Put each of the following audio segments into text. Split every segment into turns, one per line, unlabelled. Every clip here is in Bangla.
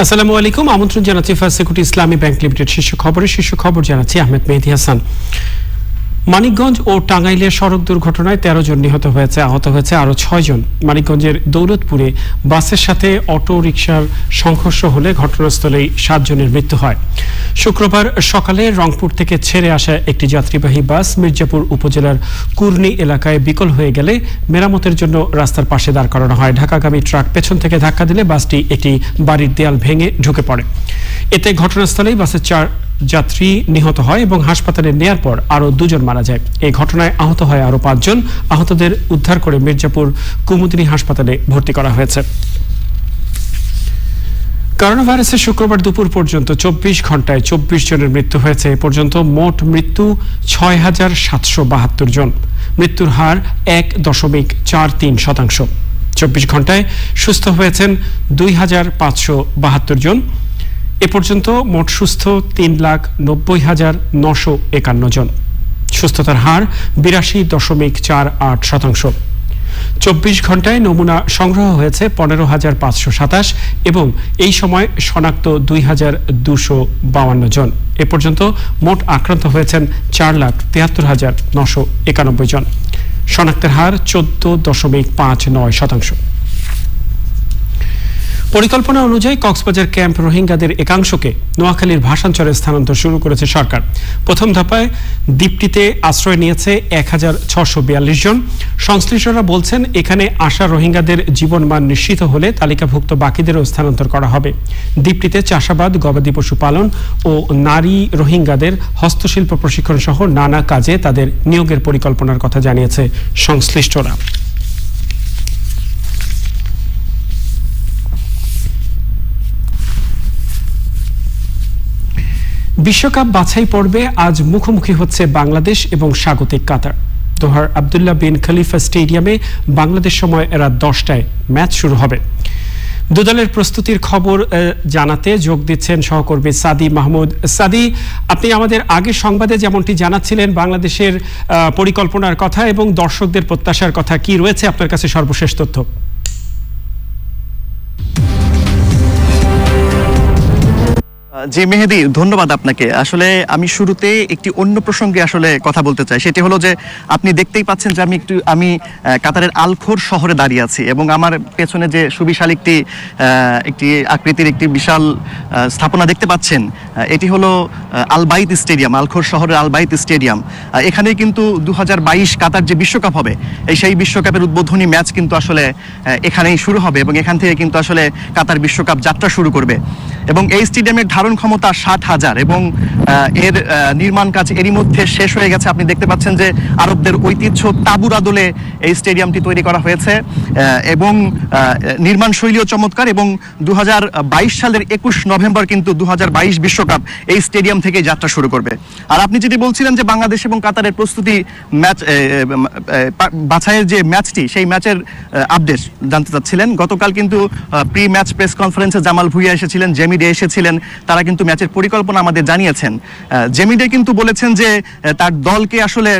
আসসালামু আলাইকুম। আমন্ত্রণ জানাচ্ছি ফার্স্ট সিকিউরিটি ইসলামী ব্যাংক লিমিটেড শীর্ষ খবর জানাচ্ছি আহমেদ মেহেদী হাসান। মানিকগঞ্জ ও টাঙ্গাইলের সড়ক দুর্ঘটনায় 13 জন নিহত হয়েছে, আহত হয়েছে আরো 6 জন। মানিকগঞ্জের দৌলতপুরে বাসের সাথে অটো রিকশার সংঘর্ষ হলে ঘটনাস্থলেই 7 জনের মৃত্যু হয়। শুক্রবার সকালে রংপুর থেকে ছেড়ে আসা একটি যাত্রীবাহী বাস মির্জাপুর উপজেলার কুর্নি এলাকায় বিকল হয়ে গেলে মেরামতের জন্য রাস্তার পাশে দাঁড় করানো হয়। ঢাকাগামী ট্রাক পেছন থেকে ধাক্কা দিলে বাসটি একটি বাড়ির দেয়াল ভেঙে ঢুকে পড়ে। এতে ঘটনাস্থলেই বাসের 4 যাত্রী নিহত হয় এবং হাসপাতালে নেয়ার পর আরো 2 জন মারা যায়। এই ঘটনায় আহত হয় আরো 5 জন। আহতদের উদ্ধার করে মির্জাপুর কুমুদিনী হাসপাতালে ভর্তি করা হয়েছে। করোনা ভাইরাসে শুক্রবার দুপুর পর্যন্ত 24 ঘন্টায় 24 জনের মৃত্যু হয়েছে। এ পর্যন্ত মোট মৃত্যু 6,772 জন। মৃত্যুর হার 1.43%। 24 ঘন্টায় সুস্থ হয়েছেন 2,572 জন। এ পর্যন্ত মোট সুস্থ 3,90,951 জন। সুস্থতার হার 82.48%। 24 ঘন্টায় নমুনা সংগ্রহ হয়েছে 15,527 এবং এই সময় শনাক্ত 2,252 জন। এ পর্যন্ত মোট আক্রান্ত হয়েছেন 4,73,991 জন। শনাক্তের হার 14.59%। পরিকল্পনা অনুযায়ী কক্সবাজার ক্যাম্প রোহিঙ্গাদের একাংশকে নোয়াখালীর ভাসানচরে স্থানান্তর শুরু করেছে সরকার। প্রথম ধাপে দ্বীপটিতে আশ্রয় নিয়েছে 1,642 জন। সংশ্লিষ্টরা বলছেন, এখানে আসা রোহিঙ্গাদের জীবনমান নিশ্চিত হলে তালিকাভুক্ত বাকিদেরও স্থানান্তর করা হবে। দ্বীপটিতে চাষাবাদ, গবাদি পশু পালন ও নারী রোহিঙ্গাদের হস্তশিল্প প্রশিক্ষণ সহ নানা কাজে তাদের নিয়োগের পরিকল্পনার কথা জানিয়েছে সংশ্লিষ্টরা। বিশ্বকাপ বাছাই পর্বে আজ মুখোমুখি হচ্ছে বাংলাদেশ এবং স্বাগতিক কাতার। দোহার আব্দুল্লাহ বিন খলিফা স্টেডিয়ামে বাংলাদেশ সময় রাত 10টায় ম্যাচ শুরু হবে। দুদলের প্রস্তুতির খবর জানাতে যোগ দিচ্ছেন সহকর্মী সাদি মাহমুদ। সাদি, আপনি আমাদের আগের সংবাদে যেমনটি জানাচ্ছিলেন বাংলাদেশের পরিকল্পনার কথা এবং দর্শকদের প্রত্যাশার কথা, কি রয়েছে আপনার কাছে সর্বশেষ তথ্য?
জি মেহেদী, ধন্যবাদ আপনাকে। আসলে আমি শুরুতে একটি অন্য প্রসঙ্গে আসলে কথা বলতে চাই। সেটি হলো যে আপনি দেখতেই পাচ্ছেন যে আমি কাতারের আলখোর শহরে দাঁড়িয়ে আছি এবং আমার পেছনে যে সুবিশাল একটি আকৃতির একটি বিশাল স্থাপনা দেখতে পাচ্ছেন, এটি হলো আল বাইত স্টেডিয়াম, আলখোর শহরের আল বাইত স্টেডিয়াম। এখানে কিন্তু 2022 কাতার যে বিশ্বকাপ হবে, সেই বিশ্বকাপের উদ্বোধনী ম্যাচ কিন্তু আসলে এখানেই শুরু হবে এবং এখান থেকে কিন্তু আসলে কাতার বিশ্বকাপ যাত্রা শুরু করবে। এবং এই স্টেডিয়ামের ধারণ ক্ষমতা 60,000 এবং এর নির্মাণ কাজ এরই মধ্যে শেষ হয়ে গেছে। আপনি দেখতে পাচ্ছেন যে আরবদের ঐতিহ্য তাঁবুর আদলে এই স্টেডিয়ামটি তৈরি করা হয়েছে এবং নির্মাণ শৈলীও চমৎকার। এবং 2022 সালের 21 নভেম্বর কিন্তু 2022 বিশ্বকাপ এই স্টেডিয়াম থেকে যাত্রা শুরু করবে। আর আপনি যেটি বলছিলেন যে বাংলাদেশ এবং কাতারের প্রস্তুতি ম্যাচ বাছাইয়ের যে ম্যাচটি, সেই ম্যাচের আপডেট জানতে চাচ্ছিলেন। গতকাল কিন্তু প্রি ম্যাচ প্রেস কনফারেন্সে জামাল ভুঁইয়া এসেছিলেন, জেমিডে এসেছিলেন, তারা কিন্তু ম্যাচের পরিকল্পনা আমাদের জানিয়েছেন। জেমিডে কিন্তু বলেছেন যে তার দলকে আসলে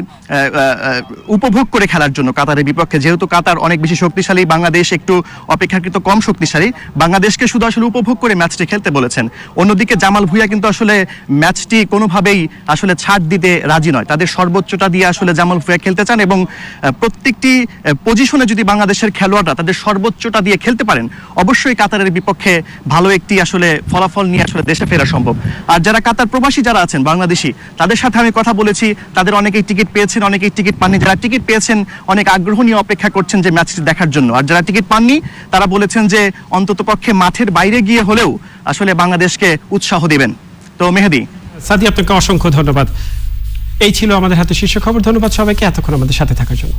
উপভোগ করে খেলার জন্য কাতারের বিপক্ষে, যেহেতু কাতার অনেক বেশি শক্তিশালী, বাংলাদেশ একটু অপেক্ষাকৃত কম শক্তিশালী, বাংলাদেশকে শুধু আসলে উপভোগ করে ম্যাচটি খেলতে বলেছেন। অন্যদিকে জামাল ভুঁইয়া কিন্তু আসলে ম্যাচটি কোনোভাবেই আসলে ছাড় দিতে রাজি নয়, তাদের সর্বোচ্চটা দিয়ে আসলে জামাল ভুঁইয়া খেলতে চান এবং প্রত্যেকটি পজিশনে যদি বাংলাদেশের খেলোয়াড়রা তাদের সর্বোচ্চটা দিয়ে খেলতে পারেন, অবশ্যই কাতারের বিপক্ষে ভালো একটি আসলে ফলাফল নিয়ে আসলে দেশে ফেরা সম্ভব। আর যারা কাতার প্রবাসী যারা আছেন বাংলাদেশি, তাদের সাথে আমি কথা বলেছি, তাদের অনেকেই টিকিট পেয়েছেন, অনেকেই টিকিট পাননি। যারা টিকিট পেয়েছেন অনেক আগ্রহ নিয়ে অপেক্ষা করছেন যে ম্যাচটি দেখার জন্য, আর যারা টিকিট পাননি তারা বলেছেন যে অন্ততপক্ষে মাঠের বাইরে গিয়ে হলেও আসলে বাংলাদেশকে উৎসাহ দিবেন। তো মেহেদী,
সাদি, আপনাকে অসংখ্য ধন্যবাদ। এই ছিল আমাদের হাতে শীর্ষ খবর। ধন্যবাদ সবাইকে এতক্ষণ আমাদের সাথে থাকার জন্য।